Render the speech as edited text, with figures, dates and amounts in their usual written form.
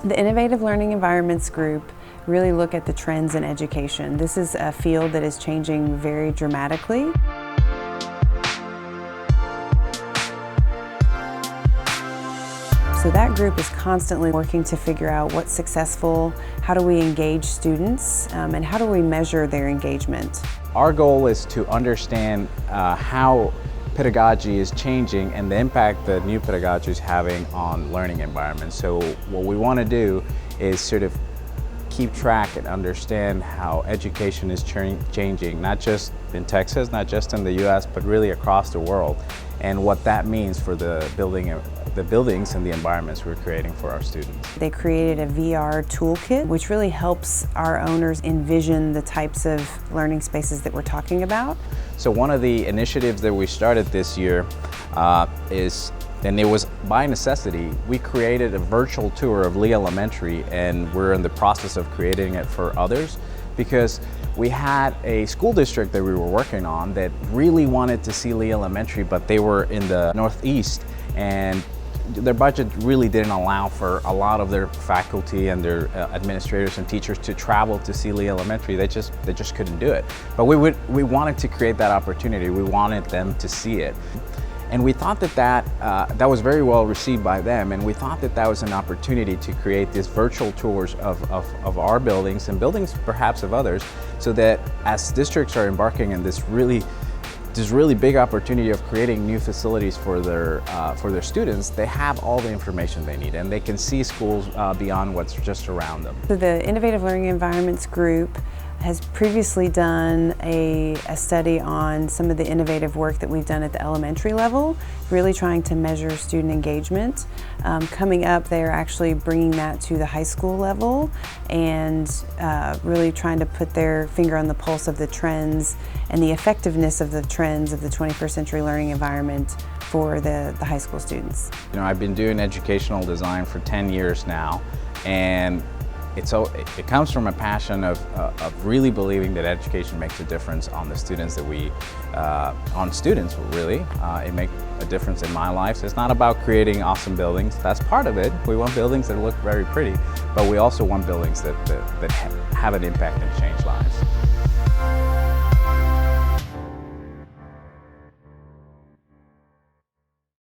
The Innovative Learning Environments group really look at the trends in education. This is a field that is changing very dramatically. So that group is constantly working to figure out what's successful, how do we engage students, and how do we measure their engagement. Our goal is to understand how pedagogy is changing and the impact that new pedagogy is having on learning environments. So what we want to do is sort of keep track and understand how education is changing, not just in Texas, not just in the US, but really across the world, and what that means for the buildings and the environments we're creating for our students. They created a VR toolkit, which really helps our owners envision the types of learning spaces that we're talking about. So one of the initiatives that we started this year and it was by necessity, we created a virtual tour of Lee Elementary, and we're in the process of creating it for others because we had a school district that we were working on that really wanted to see Lee Elementary, but they were in the Northeast and their budget really didn't allow for a lot of their faculty and their administrators and teachers to travel to see Lee Elementary. They just couldn't do it. But we wanted to create that opportunity. We wanted them to see it. And we thought that was very well received by them, and we thought that was an opportunity to create these virtual tours of our buildings and buildings perhaps of others, so that as districts are embarking in this really big opportunity of creating new facilities for their students, they have all the information they need and they can see schools beyond what's just around them. So the Innovative Learning Environments group has previously done a study on some of the innovative work that we've done at the elementary level, really trying to measure student engagement. Coming up, they're actually bringing that to the high school level and really trying to put their finger on the pulse of the trends and the effectiveness of the trends of the 21st century learning environment for the high school students. You know, I've been doing educational design for 10 years now, and it comes from a passion of really believing that education makes a difference on the students that on students really. It makes a difference in my life. So it's not about creating awesome buildings. That's part of it. We want buildings that look very pretty, but we also want buildings that have an impact and change lives.